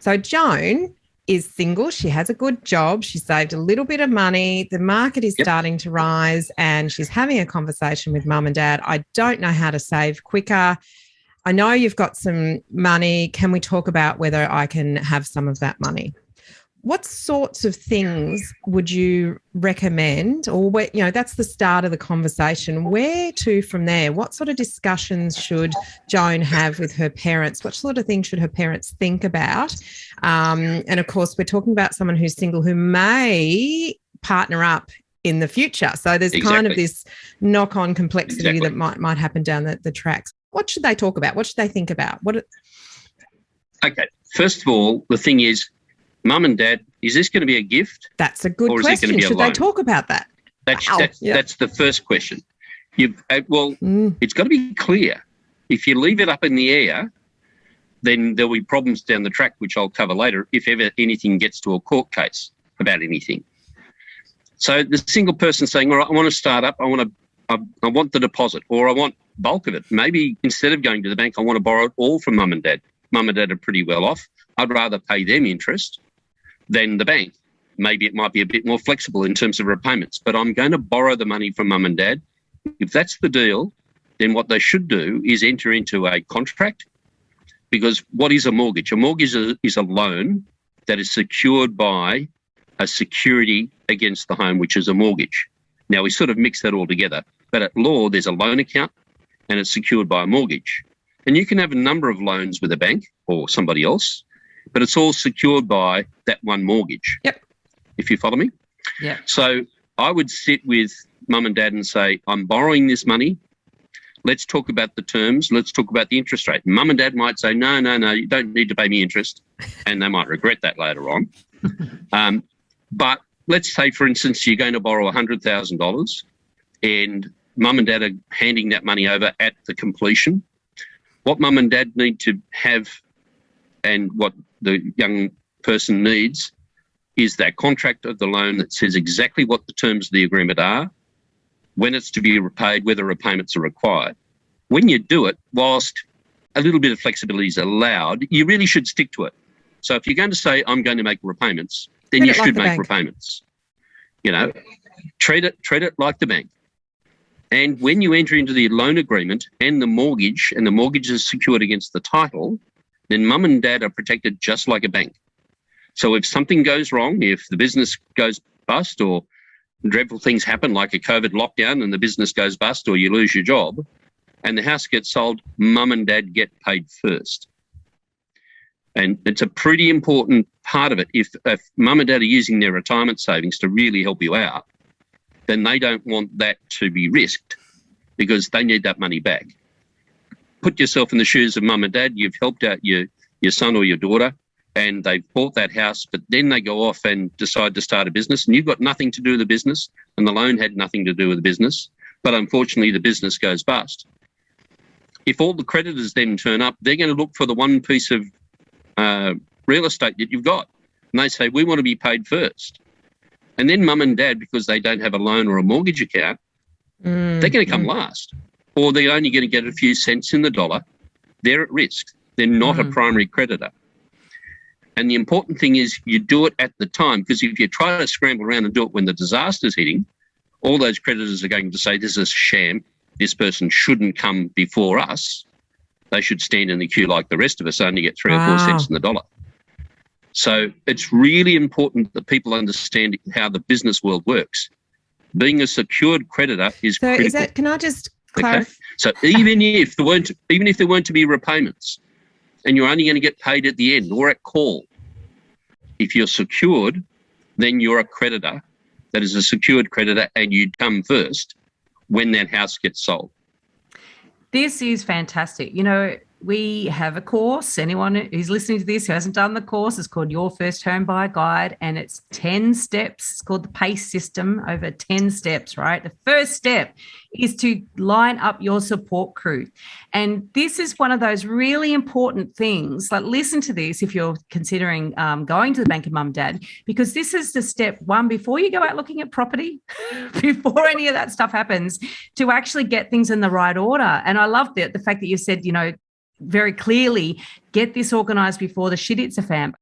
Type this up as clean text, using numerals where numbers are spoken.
So Joan is single. She has a good job. She saved a little bit of money. The market is starting to rise and she's having a conversation with mum and dad. I don't know how to save quicker. I know you've got some money. Can we talk about whether I can have some of that money? What sorts of things would you recommend, or where, that's the start of the conversation. Where to from there? What sort of discussions should Joan have with her parents? What sort of things should her parents think about? And of course, we're talking about someone who's single who may partner up in the future. So there's kind of this knock-on complexity that might happen down the tracks. What should they talk about? What should they think about? Okay. First of all, the thing is, Mum and Dad, is this going to be a gift? That's a good question. Should they talk about that? That's the first question. It's got to be clear. If you leave it up in the air, then there'll be problems down the track, which I'll cover later, if ever anything gets to a court case about anything. So the single person saying, all right, I want to start up, I want the deposit, or I want bulk of it. Maybe instead of going to the bank, I want to borrow it all from Mum and Dad. Mum and Dad are pretty well off. I'd rather pay them interest than the bank. Maybe it might be a bit more flexible in terms of repayments, but I'm going to borrow the money from Mum and Dad. If that's the deal, then what they should do is enter into a contract, because what is a mortgage? A mortgage is a loan that is secured by a security against the home, which is a mortgage. Now, we sort of mix that all together, but at law, there's a loan account and it's secured by a mortgage. And you can have a number of loans with a bank or somebody else, but it's all secured by that one mortgage. Yep. If you follow me? Yeah. So I would sit with Mum and Dad and say, I'm borrowing this money. Let's talk about the terms. Let's talk about the interest rate. Mum and Dad might say, no, you don't need to pay me interest. And they might regret that later on. But let's say, for instance, you're going to borrow $100,000 and Mum and Dad are handing that money over at the completion. What Mum and Dad need to have, and what the young person needs, is that contract of the loan that says exactly what the terms of the agreement are, when it's to be repaid, whether repayments are required. When you do it, whilst a little bit of flexibility is allowed, you really should stick to it. So if you're going to say, I'm going to make repayments, then you should make repayments. Treat it like the bank. And when you enter into the loan agreement and the mortgage is secured against the title, then Mum and Dad are protected just like a bank. So if something goes wrong, if the business goes bust or dreadful things happen like a COVID lockdown and the business goes bust or you lose your job and the house gets sold, Mum and Dad get paid first. And it's a pretty important part of it. If Mum and Dad are using their retirement savings to really help you out, then they don't want that to be risked because they need that money back. Put yourself in the shoes of Mum and Dad. You've helped out your son or your daughter and they've bought that house, but then they go off and decide to start a business and you've got nothing to do with the business and the loan had nothing to do with the business, but unfortunately the business goes bust. If all the creditors then turn up, they're going to look for the one piece of real estate that you've got. And they say, we want to be paid first. And then Mum and Dad, because they don't have a loan or a mortgage account, they're going to come last. Or they're only going to get a few cents in the dollar. They're at risk. They're not a primary creditor. And the important thing is you do it at the time, because if you try to scramble around and do it when the disaster's hitting, all those creditors are going to say, this is a sham. This person shouldn't come before us. They should stand in the queue like the rest of us, only get 3 or 4 cents in the dollar. So it's really important that people understand how the business world works. Being a secured creditor is critical. Can I just clarify? Okay? So even if there weren't to be repayments and you're only going to get paid at the end or at call, if you're secured, then you're a creditor that is a secured creditor and you'd come first when that house gets sold. This is fantastic. We have a course. Anyone who's listening to this who hasn't done the course, it's called Your First Home Buyer Guide, and it's 10 steps. It's called the PACE system, over 10 steps, right? The first step is to line up your support crew. And this is one of those really important things. Like, listen to this if you're considering going to the bank of Mum and Dad, because this is the step one before you go out looking at property, before any of that stuff happens, to actually get things in the right order. And I love the fact that you said, very clearly get this organised before the shit hits the fan.